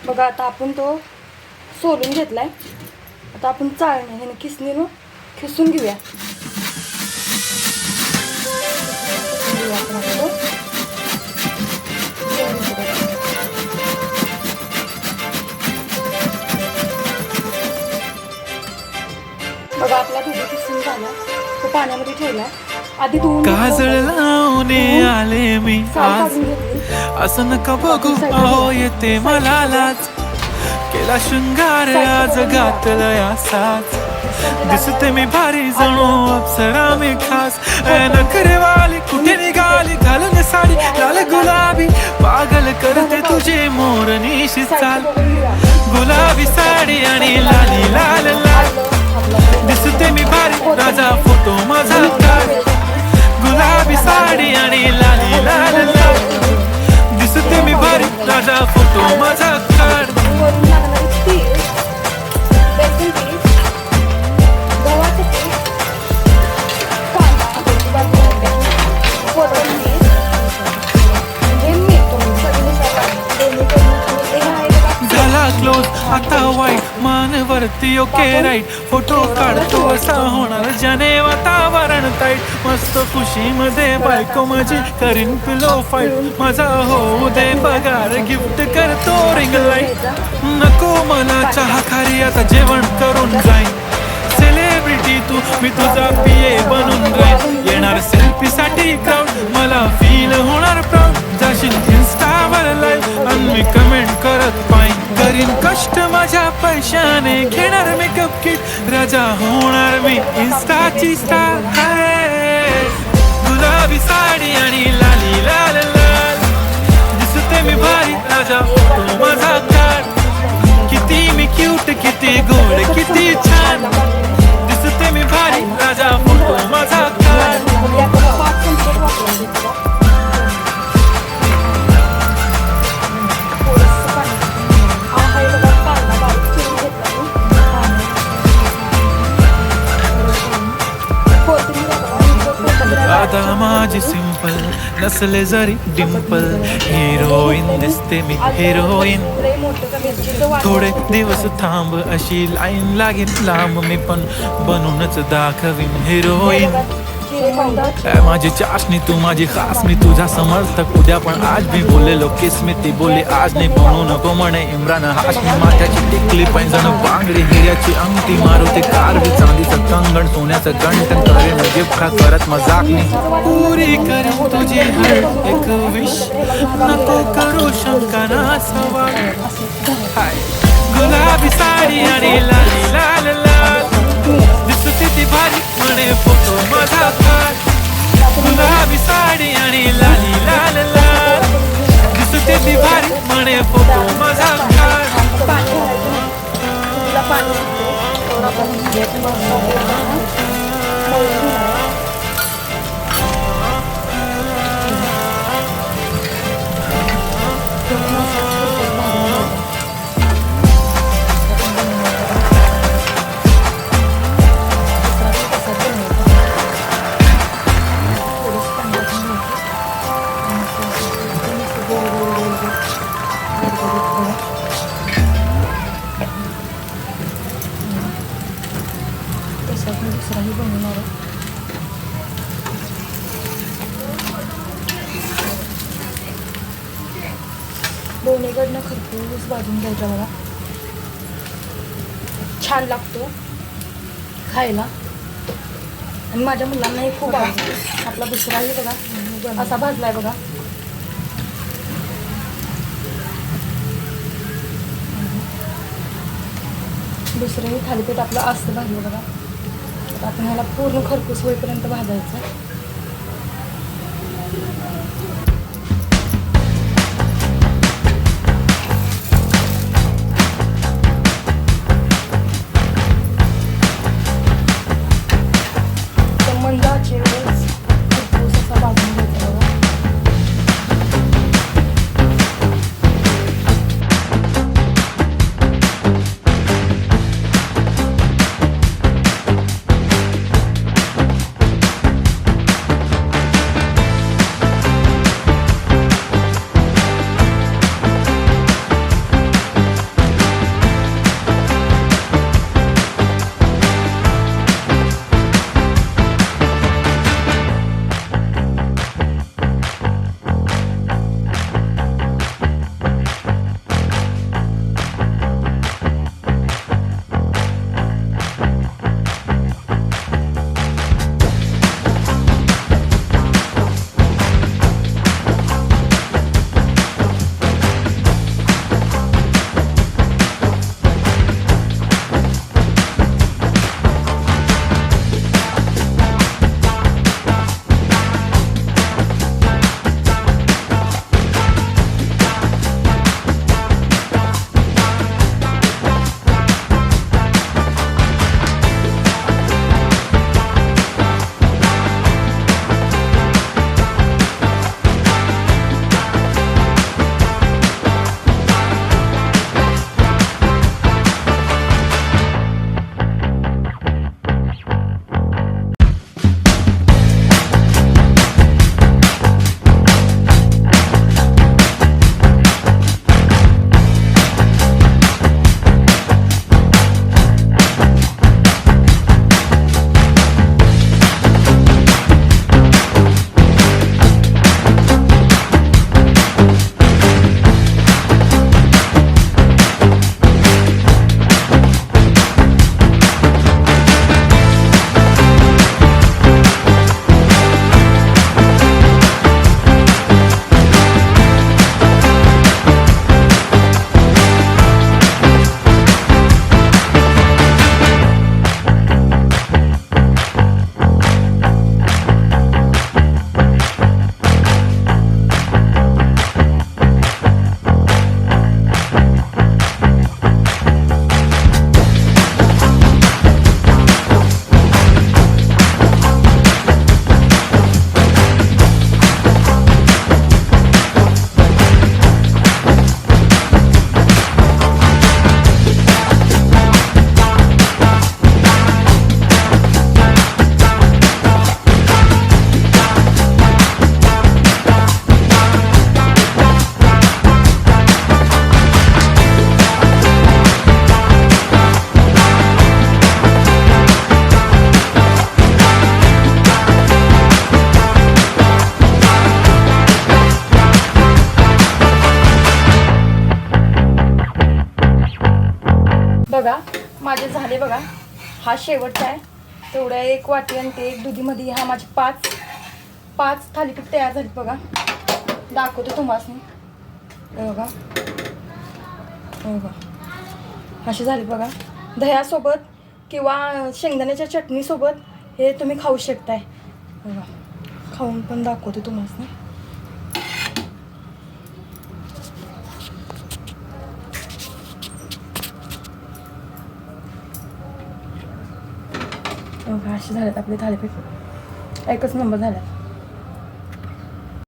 बघा आता आपण तो सोलून घेतलाय. आता आपण चाळणे ह्याने खिसणीनं खिसून घेऊया. बघा आपला दुधी किसून झाला. तो पाण्यामध्ये ठेवला. आधी काजळ लावणे आले मी आज, असं नका बघू अहो येते मला लाज. केला शृंगार आज घातलं असाच, दिसते मी भारी जणू अप्सरा मी खास. नखरेवाली कुठे निघाली घालून साडी लाल गुलाबी, पागल करते तुझे मोरनीशी चाल. गुलाबी साडी आणि लाली लाल लाल, दिसते मी भारी राजा फोटो माझा काढ. गुलाबी साडी आणि लाली लाल लाल, दिसते मी भारी राजा फोटो माझा काढ. क्लोज आता वाईट मान वरती ओके राईट, फोटो काढतो असा होणार ज्याने वातावरण ताईट. मस्त खुशी मध्ये बायको माझी करीन पिलो फाईट, माझा होऊ दे पगार गिफ्ट करतो रिंग लाईट. नको मला चहा खारी आता जेवण करून जाईन. सेलिब्रिटी तू मी तुझा पिये बनून जाईन. येणार सेल्फी साठी क्राऊड मला फील होणार प्राऊड. जाशील इन्स्टावर लाईव्ह आणि मी कमेंट करत पाहिन. करीन कष्ट माझ्या पैशाने घेणार मेकअप किट, राजा होणार मी इन्स्टाची स्टार. गुलाबी साडी आणि लाली लाल लाल, दिसते मी भारी राजा फोटो माझा काढ. किती मी क्यूट किती गोड किती छान, दिसते मी भारी राजा फोटो माझा काढ. आता माझी सिंपल नसले जरी डिंपल, हिरोईन दिसते मी हिरोईन. थोडे दिवस थांब अशी लाईन लागेल लांब, मी पण बनूनच दाखवीन हिरोईन. माझी चाशनी तू माझी खास, मी तुझा समर्थक उद्या पण आज भी बोललेलो किस मी ती बोलली आज नाही. बनू नको म्हणे इम्रान हाशमी, माथ्याची टिकली पैंजण बांगडी हिऱ्याची अंगठी, मारुती कारवी चांदीचं कंगण सोन्याचं गंठन, करेन गिफ्ट करत मजाक मी. पुरी करू तुझी हर एक विश, नको करू शंका ना सवाल. गुलाबी साडी आणि लाली लाल लाल, दिसते ती भारी म्हणे फोटो माझा काढ. गुलाबी साडी आणि लाली लाल लाल, दिसते ती भारी म्हणे फोटो माझा काढ. दुसराही बनवणार आहे. दोन्हीकडनं खरपूस भाजून घ्यायचा बघा, छान लागतो खायला. आणि माझ्या मुलांनाही खूप आवडतो. आपला दुसराही बघा असा भाजलाय बघा. दुसरंही थालीपीठ आपलं असतं भाजलं बघा. आपण ह्याला पूर्ण खरपूस होईपर्यंत भाजायचं. मंदाचे खरपूस असा भाजून घ्यायचा बघा. बघा माझे झाले बघा. हा शेवटचा आहे. तेवढ्या एक वाटी आणि ते एक दुधीमध्ये हा माझे 5 थालीपीठ तयार झालीत बघा. दाखवतो तुम्हाला. बघा असे झाले बघा. दह्यासोबत किंवा शेंगदाण्याच्या चटणीसोबत हे तुम्ही खाऊ शकताय. बघा खाऊन पण दाखवते तुम्हाला. बघा असे झालेत आपले थालीपीठ. एकच नंबर झाला.